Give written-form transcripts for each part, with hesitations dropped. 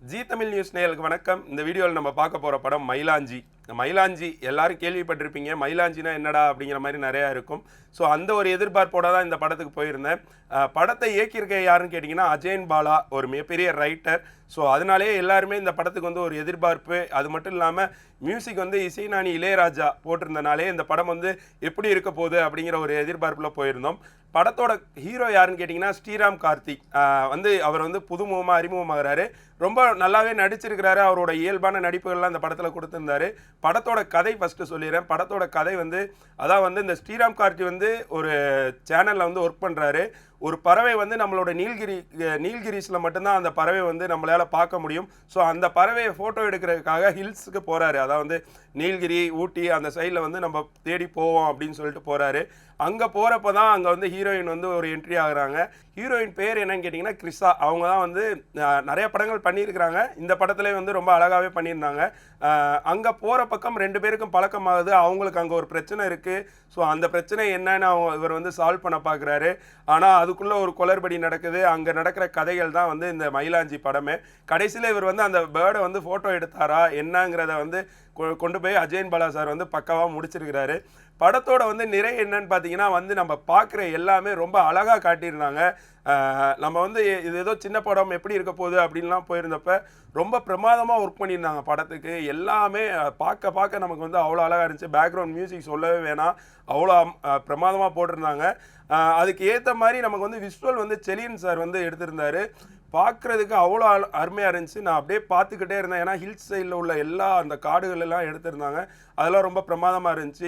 G Tamil news நேயர்களுக்கு வணக்கம். இந்த வீடியோவில் நம்ம பார்க்க போகிற படம் மயிலாஞ்சி. மயிலாஞ்சி எல்லாரும் கேள்விப்பட்டிருப்பீங்க. மயிலாஞ்சினா என்னடா அப்படிங்கிற மாதிரி நிறையா இருக்கும். ஸோ அந்த ஒரு எதிர்பார்ப்போட தான் இந்த படத்துக்கு போயிருந்தேன். படத்தை இயக்கியிருக்க யாருன்னு கேட்டிங்கன்னா அஜயன் பாலா, ஒரு மிகப்பெரிய ரைட்டர். ஸோ அதனாலேயே எல்லாருமே இந்த படத்துக்கு வந்து ஒரு எதிர்பார்ப்பு. அது மட்டும் இல்லாமல் மியூசிக் வந்து இசைஞானி இளையராஜா போட்டிருந்தனாலே இந்த படம் வந்து எப்படி இருக்க போகுது அப்படிங்கிற ஒரு எதிர்பார்ப்பில் போயிருந்தோம். படத்தோட ஹீரோ யாருன்னு கேட்டிங்கன்னா ஸ்ரீராம் கார்த்திக். அவர் வந்து புதுமுகமாக அறிமுகமாகிறாரு. ரொம்ப நல்லாவே நடிச்சிருக்கிறாரு. அவரோட இயல்பான நடிப்புகள்லாம் இந்த படத்தில் கொடுத்துருந்தாரு. படத்தோட கதை ஃபஸ்ட்டு சொல்லிடுறேன். படத்தோட கதை வந்து அதான் வந்து இந்த ஸ்ரீராம் கார்த்தி வந்து ஒரு சேனலில் வந்து ஒர்க் பண்ணுறாரு. ஒரு பறவை வந்து நம்மளோட நீல்கிரிஸில் மட்டும்தான் அந்த பறவை வந்து நம்மளால் பார்க்க முடியும். ஸோ அந்த பறவையை ஃபோட்டோ எடுக்கிறதுக்காக ஹில்ஸுக்கு போகிறாரு. அதாவது வந்து நீல்கிரி, ஊட்டி அந்த சைடில் வந்து நம்ம தேடி போவோம் அப்படின்னு சொல்லிட்டு போகிறாரு. அங்கே போகிறப்ப தான் அங்கே வந்து ஹீரோயின் வந்து ஒரு என்ட்ரி ஆகுறாங்க. ஹீரோயின் பேர் என்னன்னு கேட்டிங்கன்னா கிறிஸா. அவங்க தான் வந்து நிறைய படங்கள் பண்ணியிருக்கிறாங்க. இந்த படத்துலேயே வந்து ரொம்ப அழகாகவே பண்ணியிருந்தாங்க. அங்கே போகிற பக்கம் ரெண்டு பேருக்கும் பழக்கமாகுது. அவங்களுக்கு அங்கே ஒரு பிரச்சனை இருக்குது. ஸோ அந்த பிரச்சனை என்னன்னு இவர் வந்து சால்வ் பண்ண பார்க்குறாரு. ஆனால் அதுக்குள்ளே ஒரு குளறுபடி நடக்குது. அங்கே நடக்கிற கதைகள் தான் வந்து இந்த மயிலாஞ்சி படமே. கடைசியில் இவர் வந்து அந்த பேர்டை வந்து ஃபோட்டோ எடுத்தாரா என்னங்கிறத வந்து கொண்டு போய் அஜயன் பாலா சார் வந்து பக்காவாக முடிச்சிருக்கிறாரு. படத்தோட வந்து நிறை என்னன்னு பார்த்தீங்கன்னா வந்து நம்ம பார்க்குற எல்லாமே ரொம்ப அழகாக காட்டியிருந்தாங்க. நம்ம வந்து இது ஏதோ சின்ன படம் எப்படி இருக்க போகுது அப்படின்லாம் போயிருந்தப்ப ரொம்ப பிரமாதமாக ஒர்க் பண்ணியிருந்தாங்க படத்துக்கு. எல்லாமே பார்க்க நமக்கு வந்து அவ்வளோ அழகாக இருந்துச்சு. பேக்ரவுண்ட் மியூசிக் சொல்லவே வேணாம், அவ்வளோ பிரமாதமாக போட்டிருந்தாங்க. அதுக்கு ஏற்ற மாதிரி நமக்கு வந்து விஷுவல் வந்து செலியன் சார் வந்து எடுத்திருந்தாரு. பார்க்குறதுக்கு அவ்வளோ அருமையாக இருந்துச்சு. நான் அப்படியே பார்த்துக்கிட்டே இருந்தேன். ஏன்னா ஹில்ஸ் சைடில் உள்ள எல்லா அந்த காடுகள் எல்லாம் எடுத்திருந்தாங்க. அதெல்லாம் ரொம்ப பிரமாதமாக இருந்துச்சு.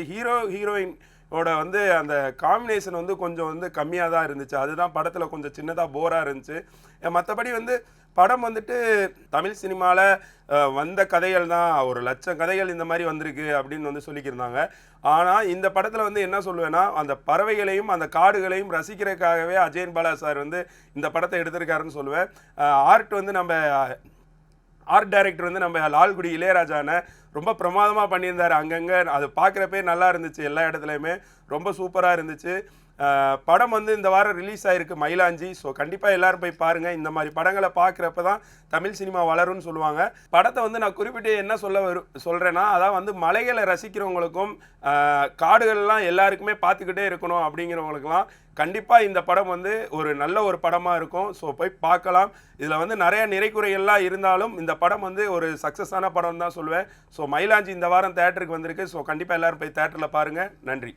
ஹீரோயினோட வந்து அந்த காம்பினேஷன் வந்து கொஞ்சம் வந்து கம்மியாக தான் இருந்துச்சு. அதுதான் படத்தில் கொஞ்சம் சின்னதாக போராக இருந்துச்சு. மற்றபடி வந்து படம் வந்துட்டு தமிழ் சினிமாவில் வந்த கதைகள் தான், 1,00,000 கதைகள் இந்த மாதிரி வந்திருக்கு அப்படின்னு வந்து சொல்லிக்கிருந்தாங்க. ஆனால் இந்த படத்தில் வந்து என்ன சொல்லுவேன்னா, அந்த பறவைகளையும் அந்த காடுகளையும் ரசிக்கிறதுக்காகவே அஜயன் பாலா சார் வந்து இந்த படத்தை எடுத்திருக்காருன்னு சொல்லுவேன். ஆர்ட் டைரக்டர் வந்து நம்ம லால்குடி இளையராஜான ரொம்ப பிரமாதமாக பண்ணியிருந்தார். அங்கங்கே அது பார்க்குறப்பே நல்லா இருந்துச்சு. எல்லா இடத்துலையுமே ரொம்ப சூப்பராக இருந்துச்சு. படம் வந்து இந்த வாரம் ரிலீஸ் ஆகிருக்கு மயிலாஞ்சி. ஸோ கண்டிப்பாக எல்லோரும் போய் பாருங்கள். இந்த மாதிரி படங்களை பார்க்குறப்ப தான் தமிழ் சினிமா வளரும்னு சொல்லுவாங்க. படத்தை வந்து நான் குறிப்பிட்டு என்ன சொல்கிறேன்னா, அதான் வந்து மலைகளை ரசிக்கிறவங்களுக்கும் காடுகள்லாம் எல்லாருக்குமே பார்த்துக்கிட்டே இருக்கணும் அப்படிங்கிறவங்களுக்குலாம் கண்டிப்பாக இந்த படம் வந்து ஒரு நல்ல ஒரு படமாக இருக்கும். ஸோ போய் பார்க்கலாம். இதில் வந்து நிறைய நிறைக்குறைகள்லாம் இருந்தாலும் இந்த படம் வந்து ஒரு சக்ஸஸான படம் தான் சொல்லுவேன். ஸோ மயிலாஞ்சி இந்த வாரம் தேட்டருக்கு வந்திருக்கு. ஸோ கண்டிப்பாக எல்லோரும் போய் தேட்டரில் பாருங்கள். நன்றி.